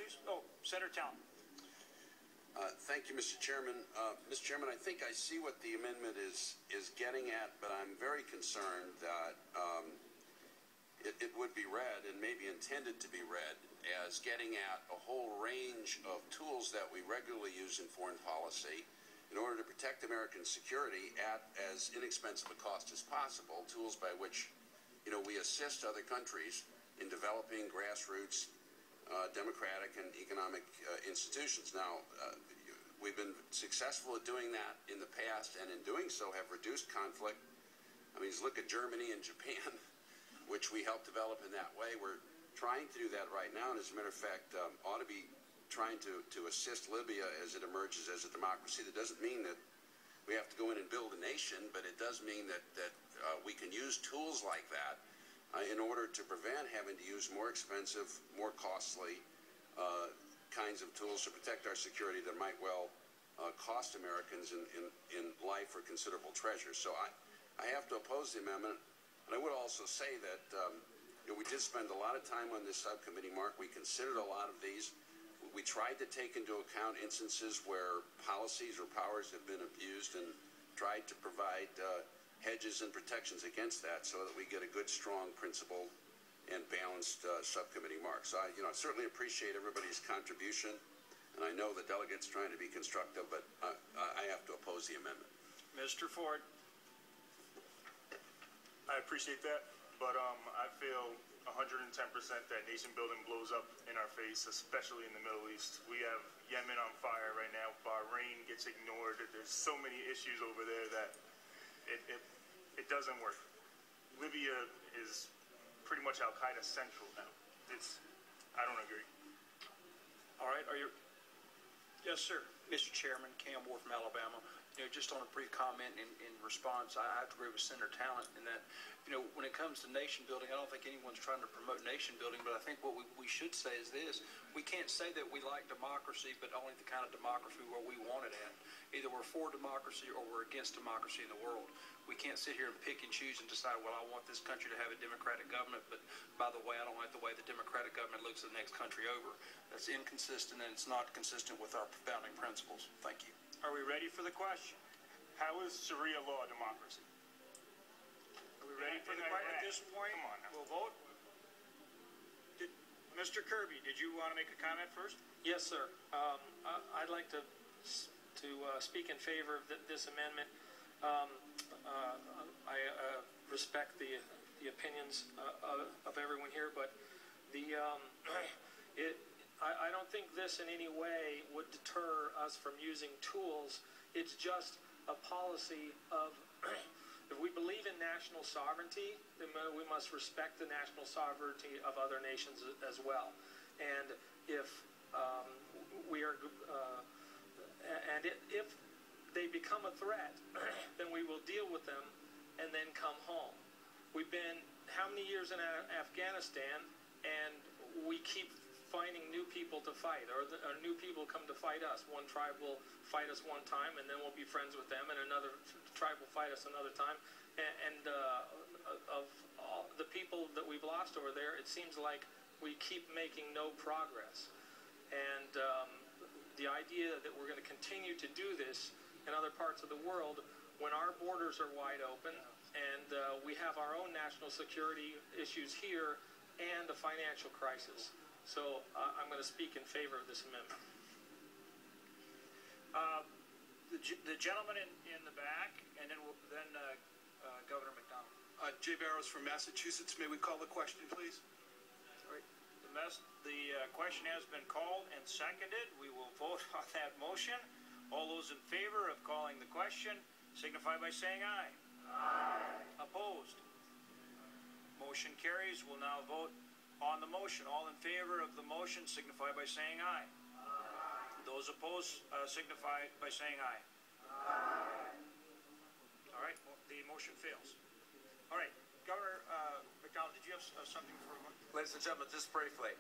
please. Oh, Senator Talent. Thank you, Mr. Chairman. Mr. Chairman, I think I see what the amendment is getting at, but I'm very concerned that it would be read and maybe intended to be read as getting at a whole range of tools that we regularly use in foreign policy in order to protect American security at as inexpensive a cost as possible, tools by which, we assist other countries in developing grassroots democratic and economic institutions. Now, we've been successful at doing that in the past, and in doing so have reduced conflict. I mean, just look at Germany and Japan, which we helped develop in that way. We're trying to do that right now, and as a matter of fact, ought to be trying to assist Libya as it emerges as a democracy. That doesn't mean that we have to go in and build a nation, but it does mean that we can use tools like that in order to prevent having to use more expensive, more costly kinds of tools to protect our security that might well cost Americans in life or considerable treasure. So I have to oppose the amendment. And I would also say that we did spend a lot of time on this subcommittee, Mark. We considered a lot of these. We tried to take into account instances where policies or powers have been abused and tried to provide hedges and protections against that so that we get a good, strong, principled, and balanced subcommittee, Mark. So I certainly appreciate everybody's contribution, and I know the delegates trying to be constructive, but I have to oppose the amendment. Mr. Ford. I appreciate that, but I feel 110% that nation building blows up in our face, especially in the Middle East. We have Yemen on fire right now. Bahrain gets ignored. There's so many issues over there that it doesn't work. Libya is pretty much Al-Qaeda central now. I don't agree. All right, yes, sir. Mr. Chairman, Cam Moore from Alabama. Just on a brief comment in response, I have to agree with Senator Talent in that, when it comes to nation building, I don't think anyone's trying to promote nation building, but I think what we should say is this: we can't say that we like democracy, but only the kind of democracy where we want it at. Either we're for democracy or we're against democracy in the world. We can't sit here and pick and choose and decide, well, I want this country to have a democratic government, but by the way, I don't like the way the democratic government looks at the next country over. That's inconsistent, and it's not consistent with our founding principles. Thank you. Are we ready for the question? How is Sharia law a democracy? Are we ready for the question? At this point, come on now. We'll vote. Mr. Kirby, did you want to make a comment first? Yes, sir. I'd like to speak in favor of this amendment. I respect the opinions of everyone here, but I don't think this in any way would deter us from using tools. It's just a policy of if we believe in national sovereignty, then we must respect the national sovereignty of other nations as well. And if if they become a threat, then we will deal with them and then come home. We've been how many years in Afghanistan, and we keep finding new people to fight, or new people come to fight us. One tribe will fight us one time, and then we'll be friends with them, and another tribe will fight us another time. And of all the people that we've lost over there, it seems like we keep making no progress. And the idea that we're going to continue to do this in other parts of the world when our borders are wide open and we have our own national security issues here and a financial crisis. So I'm going to speak in favor of this amendment. The gentleman in the back, and then Governor McDonald. Jay Barrows from Massachusetts. May we call the question, please? All right. The question has been called and seconded. We will vote on that motion. All those in favor of calling the question signify by saying aye. Aye. Opposed? Motion carries. We'll now vote on the motion. All in favor of the motion signify by saying aye. Aye. Those opposed signify by saying aye. Aye. All right, the motion fails. All right, Governor McDonald, did you have something for? Ladies and gentlemen, just briefly,